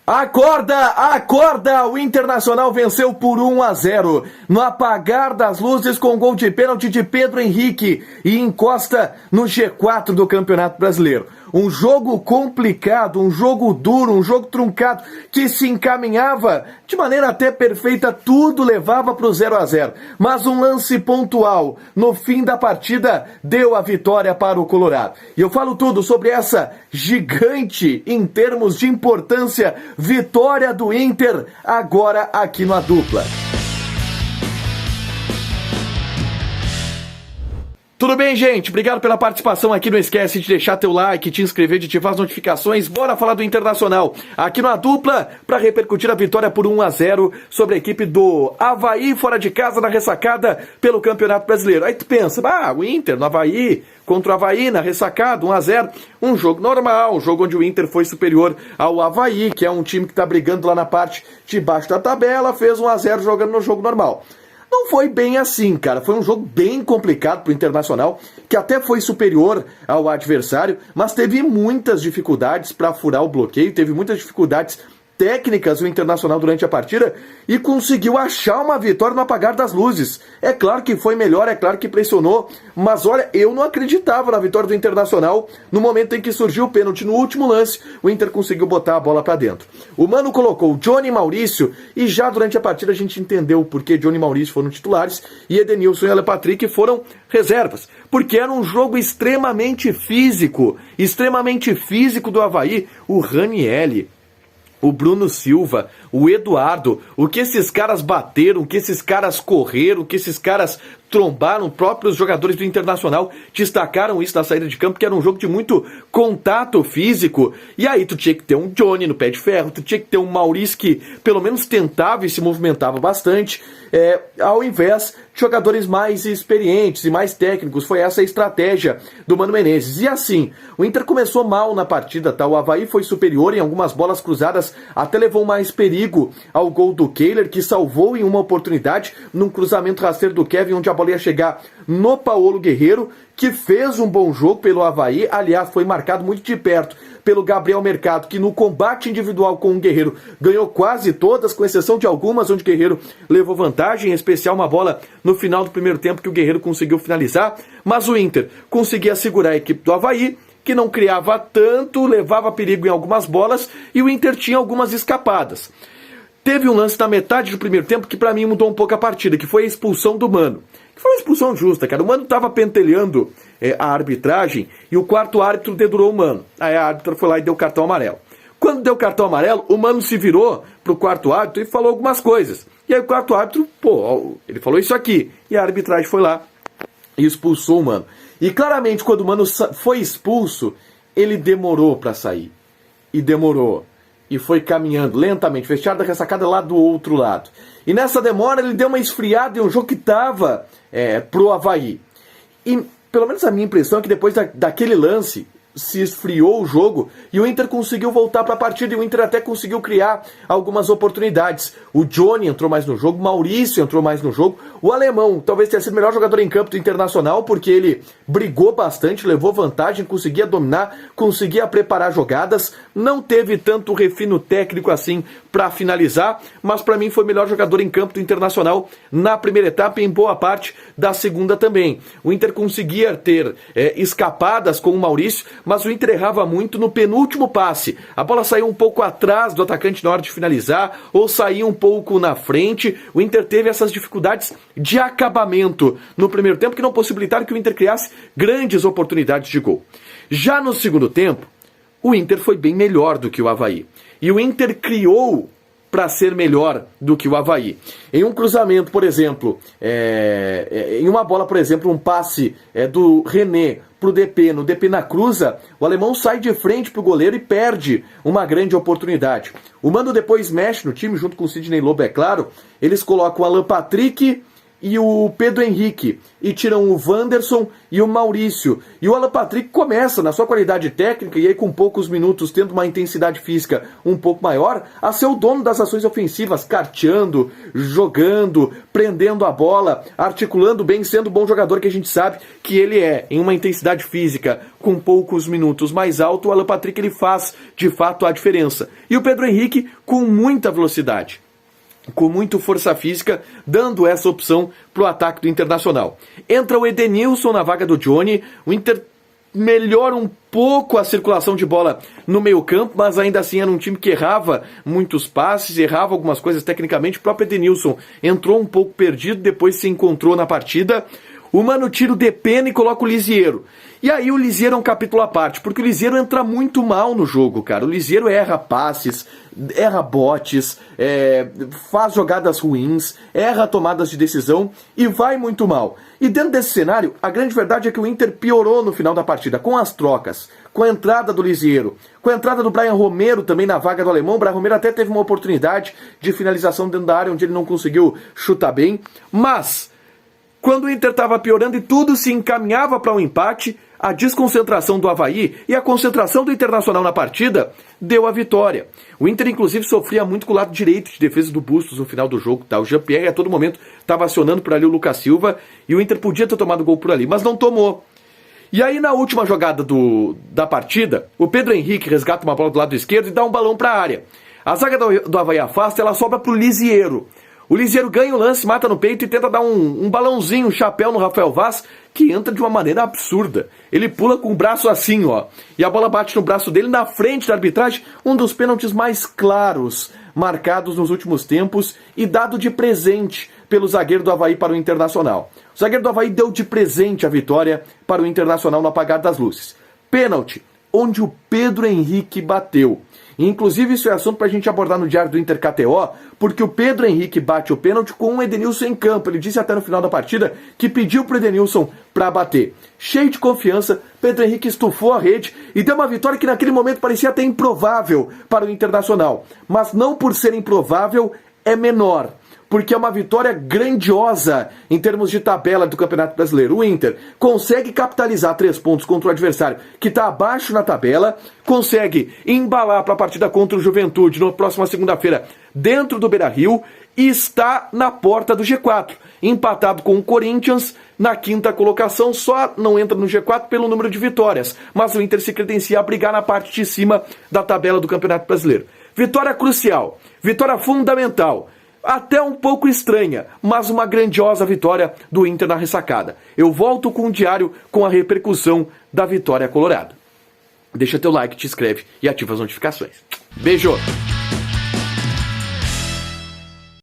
Acorda, acorda! O Internacional venceu por 1-0 no apagar das luzes com gol de pênalti de Pedro Henrique e encosta no G4 do Campeonato Brasileiro. Um jogo complicado, um jogo duro, um jogo truncado que se encaminhava de maneira até perfeita, tudo levava para o 0-0. Mas um lance pontual no fim da partida deu a vitória para o Colorado. E eu falo tudo sobre essa gigante, em termos de importância, vitória do Inter agora aqui no A Dupla. Tudo bem, gente? Obrigado pela participação aqui. Não esquece de deixar teu like, te inscrever, de ativar as notificações. Bora falar do Internacional aqui no A Dupla para repercutir a vitória por 1-0 sobre a equipe do Avaí fora de casa na ressacada pelo Campeonato Brasileiro. Aí tu pensa, o Inter no Avaí contra o Avaí na ressacada, 1-0. Um jogo normal, um jogo onde o Inter foi superior ao Avaí, que é um time que está brigando lá na parte de baixo da tabela, fez 1-0 jogando no jogo normal. Não foi bem assim, cara. Foi um jogo bem complicado pro Internacional, que até foi superior ao adversário, mas teve muitas dificuldades para furar o bloqueio, teve muitas dificuldades técnicas o Internacional durante a partida e conseguiu achar uma vitória no apagar das luzes. É claro que foi melhor, é claro que pressionou, mas olha, eu não acreditava na vitória do Internacional no momento em que surgiu o pênalti. No último lance, o Inter conseguiu botar a bola para dentro. O Mano colocou Johnny e Maurício e já durante a partida a gente entendeu o porquê Johnny e Maurício foram titulares e Edenilson e Ale Patrick foram reservas, porque era um jogo extremamente físico do Avaí. O Ranieri, o Bruno Silva, o Eduardo, o que esses caras bateram, o que esses caras correram, o que esses caras trombaram, próprios jogadores do Internacional destacaram isso na saída de campo, que era um jogo de muito contato físico. E aí tu tinha que ter um Johnny no pé de ferro, tu tinha que ter um Maurício que pelo menos tentava e se movimentava bastante, ao invés de jogadores mais experientes e mais técnicos. Foi essa a estratégia do Mano Menezes. E assim, o Inter começou mal na partida, tá? O Avaí foi superior em algumas bolas cruzadas, até levou mais perigo ao gol do Kehler, que salvou em uma oportunidade, num cruzamento rasteiro do Kevin, onde a bola ia chegar no Paulo Guerreiro, que fez um bom jogo pelo Avaí. Aliás, foi marcado muito de perto pelo Gabriel Mercado, que no combate individual com o Guerreiro ganhou quase todas, com exceção de algumas onde o Guerreiro levou vantagem, em especial uma bola no final do primeiro tempo que o Guerreiro conseguiu finalizar. Mas o Inter conseguia segurar a equipe do Avaí, que não criava tanto, levava perigo em algumas bolas, e o Inter tinha algumas escapadas. Teve um lance na metade do primeiro tempo que pra mim mudou um pouco a partida, que foi a expulsão do Mano. Que foi uma expulsão justa, cara. O Mano tava pentelhando a arbitragem e o quarto árbitro dedurou o Mano. Aí a árbitra foi lá e deu cartão amarelo. Quando deu cartão amarelo, o Mano se virou pro quarto árbitro e falou algumas coisas. E aí o quarto árbitro, ele falou isso aqui. E a arbitragem foi lá e expulsou o Mano. E claramente, quando o Mano foi expulso, ele demorou pra sair. E demorou. E foi caminhando lentamente, fechado da ressacada lá do outro lado. E nessa demora ele deu uma esfriada em um jogo que estava pro Avaí. E pelo menos a minha impressão é que depois daquele lance se esfriou o jogo e o Inter conseguiu voltar para a partida e o Inter até conseguiu criar algumas oportunidades. O Johnny entrou mais no jogo, Maurício entrou mais no jogo, o alemão talvez tenha sido o melhor jogador em campo do Internacional porque ele brigou bastante, levou vantagem, conseguia dominar, conseguia preparar jogadas, não teve tanto refino técnico assim para finalizar, mas para mim foi o melhor jogador em campo do Internacional na primeira etapa e em boa parte da segunda também. O Inter conseguia ter escapadas com o Maurício, mas o Inter errava muito no penúltimo passe. A bola saiu um pouco atrás do atacante na hora de finalizar, ou saía um pouco na frente. O Inter teve essas dificuldades de acabamento no primeiro tempo que não possibilitaram que o Inter criasse grandes oportunidades de gol. Já no segundo tempo, o Inter foi bem melhor do que o Avaí. E o Inter criou para ser melhor do que o Avaí. Em um cruzamento, por exemplo, em uma bola, por exemplo, um passe do René pro DP, no DP na cruza, o alemão sai de frente pro goleiro e perde uma grande oportunidade. O Mano depois mexe no time, junto com o Sidney Lobo, é claro, eles colocam o Alan Patrick e o Pedro Henrique, e tiram o Wanderson e o Maurício. E o Alan Patrick começa, na sua qualidade técnica, e aí com poucos minutos, tendo uma intensidade física um pouco maior, a ser o dono das ações ofensivas, carteando, jogando, prendendo a bola, articulando bem, sendo o bom jogador que a gente sabe que ele é. Em uma intensidade física com poucos minutos mais alto, o Alan Patrick ele faz, de fato, a diferença. E o Pedro Henrique com muita velocidade, com muita força física, dando essa opção para o ataque do Internacional. Entra o Edenilson na vaga do Johnny, o Inter melhora um pouco a circulação de bola no meio campo, mas ainda assim era um time que errava muitos passes, errava algumas coisas tecnicamente. O próprio Edenilson entrou um pouco perdido, depois se encontrou na partida. O Mano tira o Depena e coloca o Lisiero. E aí o Lisiero é um capítulo à parte, porque o Lisiero entra muito mal no jogo, cara. O Lisiero erra passes, erra botes, faz jogadas ruins, erra tomadas de decisão e vai muito mal. E dentro desse cenário, a grande verdade é que o Inter piorou no final da partida, com as trocas, com a entrada do Lisiero, com a entrada do Brian Romero também na vaga do alemão. O Brian Romero até teve uma oportunidade de finalização dentro da área, onde ele não conseguiu chutar bem, mas quando o Inter estava piorando e tudo se encaminhava para um empate, a desconcentração do Avaí e a concentração do Internacional na partida deu a vitória. O Inter, inclusive, sofria muito com o lado direito de defesa do Bustos no final do jogo. Tá? O Jean-Pierre, a todo momento, estava acionando por ali o Lucas Silva e o Inter podia ter tomado gol por ali, mas não tomou. E aí, na última jogada da partida, o Pedro Henrique resgata uma bola do lado esquerdo e dá um balão para a área. A zaga do Avaí afasta, ela sobra para o Lisiero. O Lisiero ganha o lance, mata no peito e tenta dar um balãozinho, um chapéu no Rafael Vaz, que entra de uma maneira absurda. Ele pula com o braço assim, ó, e a bola bate no braço dele na frente da arbitragem, um dos pênaltis mais claros marcados nos últimos tempos e dado de presente pelo zagueiro do Avaí para o Internacional. O zagueiro do Avaí deu de presente a vitória para o Internacional no apagar das luzes. Pênalti, onde o Pedro Henrique bateu. Inclusive, isso é assunto para a gente abordar no Diário do Inter KTO, porque o Pedro Henrique bate o pênalti com o Edenilson em campo. Ele disse até no final da partida que pediu para o Edenilson para bater. Cheio de confiança, Pedro Henrique estufou a rede e deu uma vitória que naquele momento parecia até improvável para o Internacional. Mas não por ser improvável, é menor, porque é uma vitória grandiosa em termos de tabela do Campeonato Brasileiro. O Inter consegue capitalizar 3 pontos contra o adversário que está abaixo na tabela, consegue embalar para a partida contra o Juventude na próxima segunda-feira dentro do Beira-Rio e está na porta do G4, empatado com o Corinthians na 5ª colocação. Só não entra no G4 pelo número de vitórias, mas o Inter se credencia a brigar na parte de cima da tabela do Campeonato Brasileiro. Vitória crucial, vitória fundamental, até um pouco estranha, mas uma grandiosa vitória do Inter na ressacada. Eu volto com o diário com a repercussão da vitória colorada. Deixa teu like, te inscreve e ativa as notificações. Beijo!